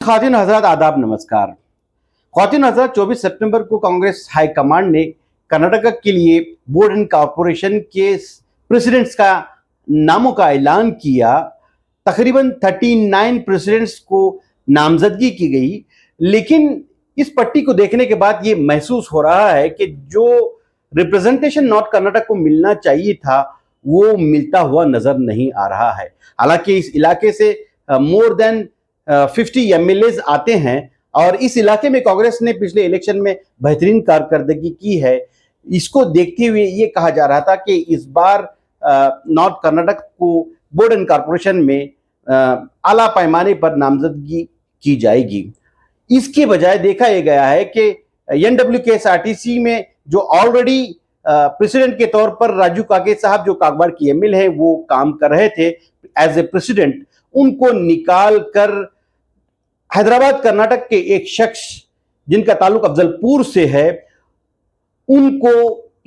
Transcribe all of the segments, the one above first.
ख्वातीन हजरात आदाब नमस्कार। ख्वातीन हजरात 24 सितंबर को कांग्रेस हाईकमांड ने कर्नाटक के लिए बोर्ड एंड कॉरपोरेशन के प्रेसिडेंट्स का नामों का ऐलान किया। तकरीबन 39 प्रेसिडेंट्स को नामजदगी की गई, लेकिन इस पट्टी को देखने के बाद ये महसूस हो रहा है कि जो रिप्रेजेंटेशन नॉर्थ कर्नाटक को मिलना चाहिए था वो मिलता हुआ नजर नहीं आ रहा है। हालांकि इस इलाके से मोर देन 50 एमएलए आते हैं और इस इलाके में कांग्रेस ने पिछले इलेक्शन में बेहतरीन कारकर्दगी की है। इसको देखते हुए ये कहा जा रहा था कि इस बार नॉर्थ कर्नाटक को बोर्ड एंड कॉरपोरेशन में आला पैमाने पर नामजदगी की जाएगी। इसके बजाय देखा यह गया है कि एनडब्ल्यूकेएसआरटीसी में जो ऑलरेडी प्रेसिडेंट के तौर पर राजू काके साहब जो कागवाड़ की एमएल है वो काम कर रहे थे एज ए प्रेसिडेंट, उनको निकाल कर हैदराबाद कर्नाटक के एक शख्स जिनका ताल्लुक अफजलपुर से है उनको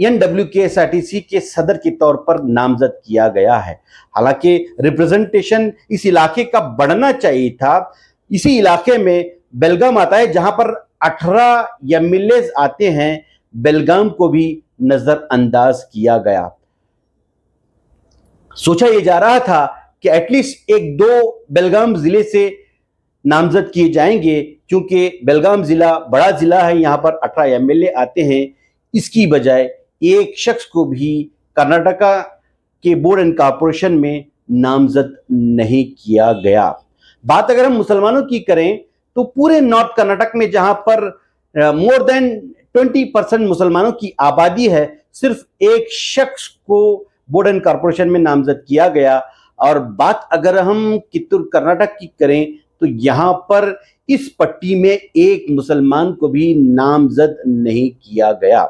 एनडब्ल्यूकेएसआरटीसी के सदर के तौर पर नामजद किया गया है। हालांकि रिप्रेजेंटेशन इस इलाके का बढ़ना चाहिए था। इसी इलाके में बेलगाम आता है जहां पर 18 एमएलए आते हैं। बेलगाम को भी नजरअंदाज किया गया। सोचा यह जा रहा था कि एटलीस्ट एक दो बेलगाम जिले से नामजद किए जाएंगे, क्योंकि बेलगाम जिला बड़ा जिला है, यहां पर 18 एमएलए आते हैं। इसकी बजाय एक शख्स को भी कर्नाटका के बोर्ड एंड कॉरपोरेशन में नामजद नहीं किया गया। बात अगर हम मुसलमानों की करें तो पूरे नॉर्थ कर्नाटक में जहां पर मोर देन 20% मुसलमानों की आबादी है, सिर्फ एक शख्स को बोर्ड एंड कॉरपोरेशन में नामजद किया गया। और बात अगर हम कित्तूर कर्नाटक की करें तो यहां पर इस पट्टी में एक मुसलमान को भी नामजद नहीं किया गया।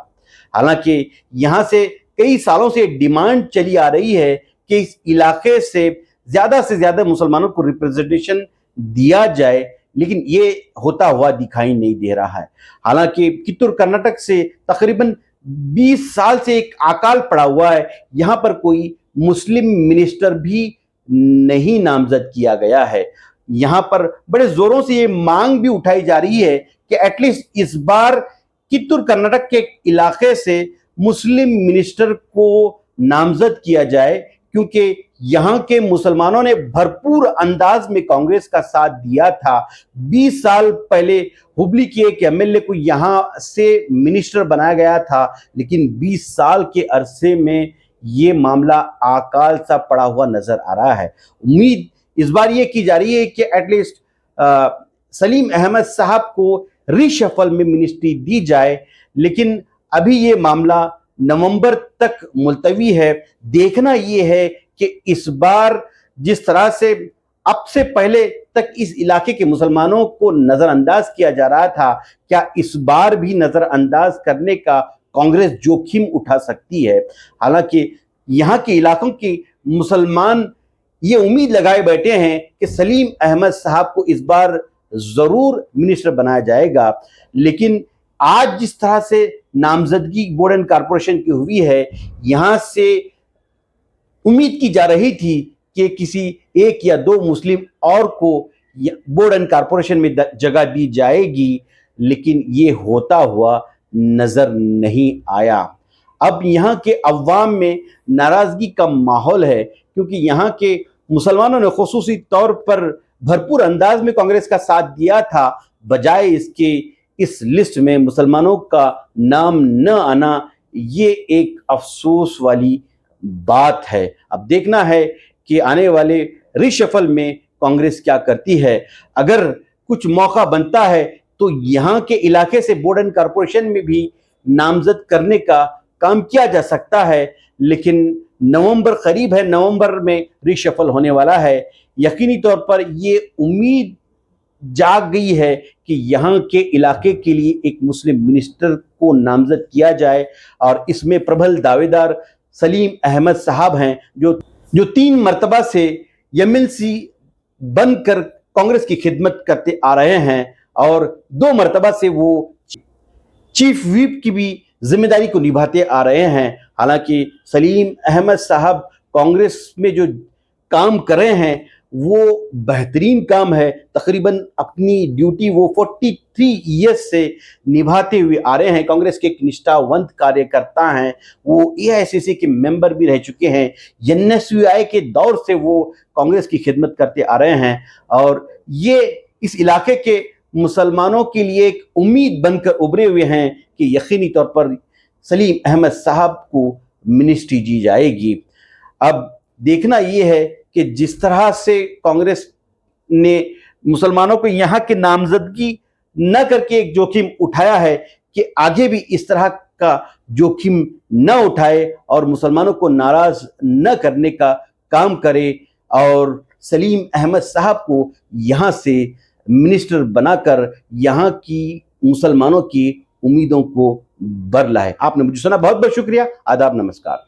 हालांकि यहां से कई सालों से डिमांड चली आ रही है कि इस इलाके से ज्यादा मुसलमानों को रिप्रेजेंटेशन दिया जाए, लेकिन ये होता हुआ दिखाई नहीं दे रहा है। हालांकि कित्तूर कर्नाटक से तकरीबन 20 साल से एक अकाल पड़ा हुआ है, यहां पर कोई मुस्लिम मिनिस्टर भी नहीं नामजद किया गया है। यहां पर बड़े जोरों से ये मांग भी उठाई जा रही है कि एटलीस्ट इस बार कित्तूर कर्नाटक के इलाके से मुस्लिम मिनिस्टर को नामजद किया जाए, क्योंकि यहां के मुसलमानों ने भरपूर अंदाज में कांग्रेस का साथ दिया था। 20 साल पहले हुबली के एक एमएलए को यहां से मिनिस्टर बनाया गया था, लेकिन 20 साल के अरसे में ये मामला अकाल सा पड़ा हुआ नजर आ रहा है। उम्मीद इस बार ये की जा रही है कि एटलीस्ट सलीम अहमद साहब को रिशफल में मिनिस्ट्री दी जाए, लेकिन अभी ये मामला नवंबर तक मुलतवी है। देखना यह है कि इस बार जिस तरह से अब से पहले तक इस इलाके के मुसलमानों को नजरअंदाज किया जा रहा था, क्या इस बार भी नजरअंदाज करने का कांग्रेस जोखिम उठा सकती है। हालांकि यहां के इलाकों के मुसलमान ये उम्मीद लगाए बैठे हैं कि सलीम अहमद साहब को इस बार जरूर मिनिस्टर बनाया जाएगा, लेकिन आज जिस तरह से नामजदगी बोर्ड एंड कॉरपोरेशन की हुई है, यहां से उम्मीद की जा रही थी कि किसी एक या दो मुस्लिम और को बोर्ड एंड कॉरपोरेशन में जगह दी जाएगी, लेकिन ये होता हुआ नजर नहीं आया। अब यहाँ के अवाम में नाराजगी का माहौल है, क्योंकि यहाँ के मुसलमानों ने खुसूसी तौर पर भरपूर अंदाज में कांग्रेस का साथ दिया था। बजाय इसके इस लिस्ट में मुसलमानों का नाम न आना, ये एक अफसोस वाली बात है। अब देखना है कि आने वाले रिशफल में कांग्रेस क्या करती है। अगर कुछ मौका बनता है तो यहाँ के इलाके से बोर्ड एंड कॉरपोरेशन में भी नामजद करने का काम किया जा सकता है, लेकिन नवंबर करीब है, नवंबर में रिशफल होने वाला है। यकीनी तौर पर ये उम्मीद जाग गई है कि यहाँ के इलाके के लिए एक मुस्लिम मिनिस्टर को नामजद किया जाए, और इसमें प्रबल दावेदार सलीम अहमद साहब हैं, जो 3 मरतबा से एमएलसी बनकर कांग्रेस की खिदमत करते आ रहे हैं, और 2 मरतबा से वो चीफ व्हिप की भी जिम्मेदारी को निभाते आ रहे हैं। हालांकि सलीम अहमद साहब कांग्रेस में जो काम कर रहे हैं वो बेहतरीन काम है। तकरीबन अपनी ड्यूटी वो 43 ईयर्स से निभाते हुए आ रहे हैं। कांग्रेस के एक निष्ठावंत कार्यकर्ता हैं। वो एआईसीसी के मेंबर भी रह चुके हैं। एनएसयूआई के दौर से वो कांग्रेस की खिदमत करते आ रहे हैं और ये इस इलाके के मुसलमानों के लिए एक उम्मीद बनकर उभरे हुए हैं कि यकीनी तौर पर सलीम अहमद साहब को मिनिस्ट्री दी जाएगी। अब देखना यह है कि जिस तरह से कांग्रेस ने मुसलमानों को यहाँ के नामजदगी न करके एक जोखिम उठाया है कि आगे भी इस तरह का जोखिम न उठाए और मुसलमानों को नाराज न करने का काम करे और सलीम अहमद साहब को यहाँ से मिनिस्टर बनाकर यहाँ की मुसलमानों की उम्मीदों को बर लाए। आपने मुझे सुना, बहुत बहुत शुक्रिया। आदाब, नमस्कार।